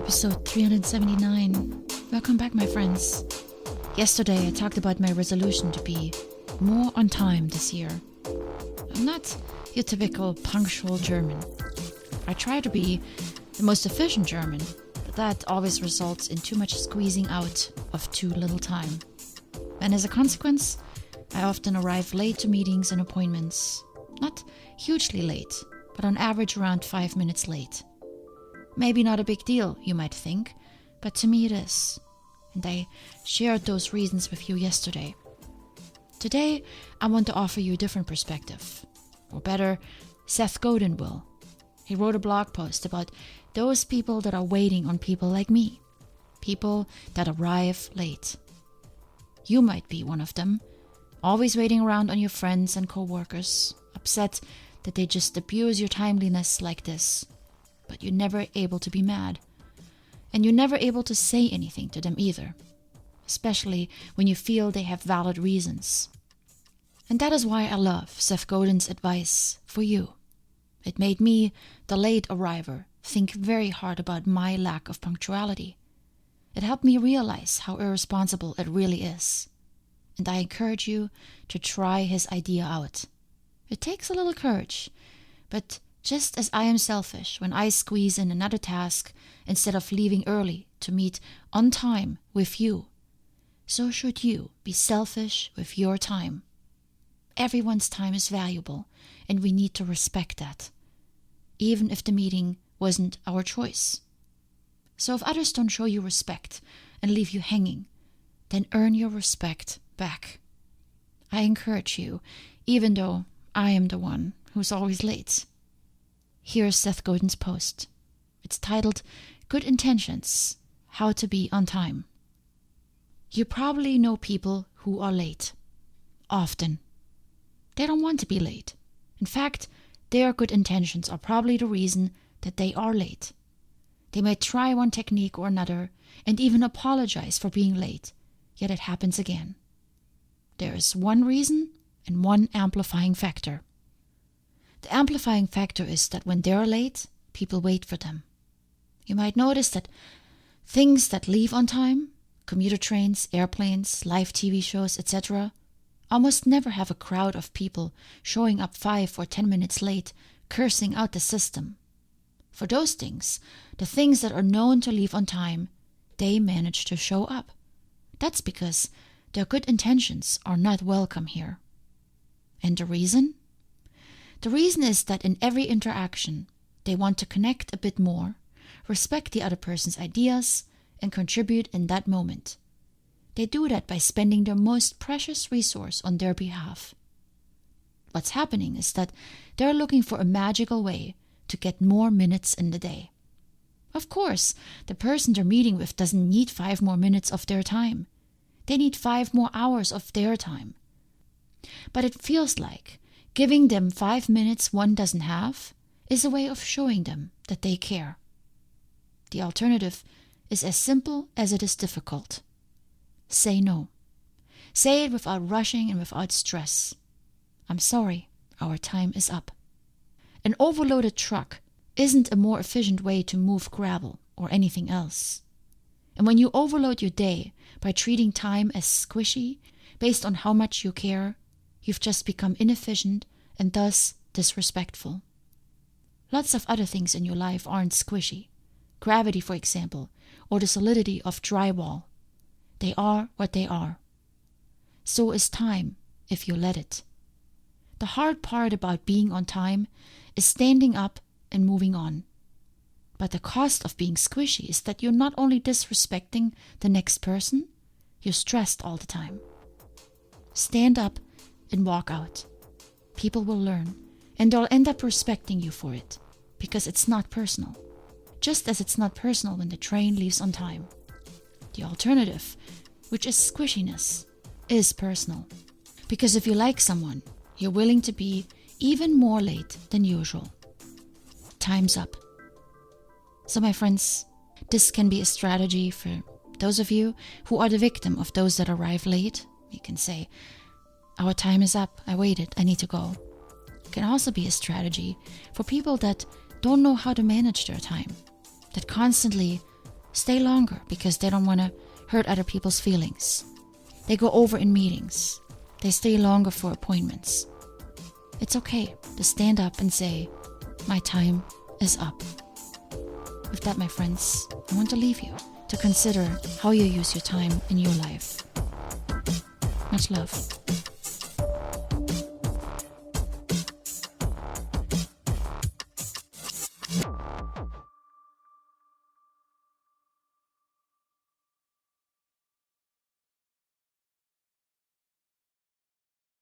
episode 379. Welcome back, my friends. Yesterday I talked about my resolution to be more on time this year. I'm not your typical punctual German. I try to be the most efficient German, but that always results in too much squeezing out of too little time. And as a consequence, I often arrive late to meetings and appointments. Not hugely late, but on average around 5 minutes late. Maybe not a big deal, you might think, but to me it is. And I shared those reasons with you yesterday. Today, I want to offer you a different perspective. Or better, Seth Godin will. He wrote a blog post about those people that are waiting on people like me. People that arrive late. You might be one of them, always waiting around on your friends and co-workers, upset that they just abuse your timeliness like this. But you're never able to be mad. And you're never able to say anything to them either. Especially when you feel they have valid reasons. And that is why I love Seth Godin's advice for you. It made me, the late arriver, think very hard about my lack of punctuality. It helped me realize how irresponsible it really is. And I encourage you to try his idea out. It takes a little courage, but just as I am selfish when I squeeze in another task instead of leaving early to meet on time with you, so should you be selfish with your time. Everyone's time is valuable, and we need to respect that, even if the meeting wasn't our choice. So if others don't show you respect and leave you hanging, then earn your respect back. I encourage you, even though I am the one who's always late. Here's Seth Godin's post. It's titled, Good Intentions, How to Be on Time. You probably know people who are late. Often. They don't want to be late. In fact, their good intentions are probably the reason that they are late. They may try one technique or another and even apologize for being late, yet it happens again. There is one reason and one amplifying factor. The amplifying factor is that when they're late, people wait for them. You might notice that things that leave on time, commuter trains, airplanes, live TV shows, etc., almost never have a crowd of people showing up 5 or 10 minutes late, cursing out the system. For those things, the things that are known to leave on time, they manage to show up. That's because their good intentions are not welcome here. And the reason? The reason is that in every interaction, they want to connect a bit more, respect the other person's ideas, and contribute in that moment. They do that by spending their most precious resource on their behalf. What's happening is that they're looking for a magical way to get more minutes in the day. Of course, the person they're meeting with doesn't need 5 more minutes of their time. They need 5 more hours of their time. But it feels like giving them 5 minutes one doesn't have is a way of showing them that they care. The alternative is as simple as it is difficult. Say no. Say it without rushing and without stress. I'm sorry, our time is up. An overloaded truck isn't a more efficient way to move gravel or anything else. And when you overload your day by treating time as squishy based on how much you care, you've just become inefficient and thus disrespectful. Lots of other things in your life aren't squishy. Gravity, for example, or the solidity of drywall. They are what they are. So is time, if you let it. The hard part about being on time is standing up and moving on. But the cost of being squishy is that you're not only disrespecting the next person, you're stressed all the time. Stand up and walk out. People will learn, and they'll end up respecting you for it, because it's not personal. Just as it's not personal when the train leaves on time. The alternative, which is squishiness, is personal. Because if you like someone, you're willing to be even more late than usual. Time's up. So my friends, this can be a strategy for those of you who are the victim of those that arrive late. You can say, our time is up, I waited, I need to go. It can also be a strategy for people that don't know how to manage their time, that constantly stay longer because they don't want to hurt other people's feelings. They go over in meetings. They stay longer for appointments. It's okay to stand up and say, my time is up. With that, my friends, I want to leave you to consider how you use your time in your life. Much love.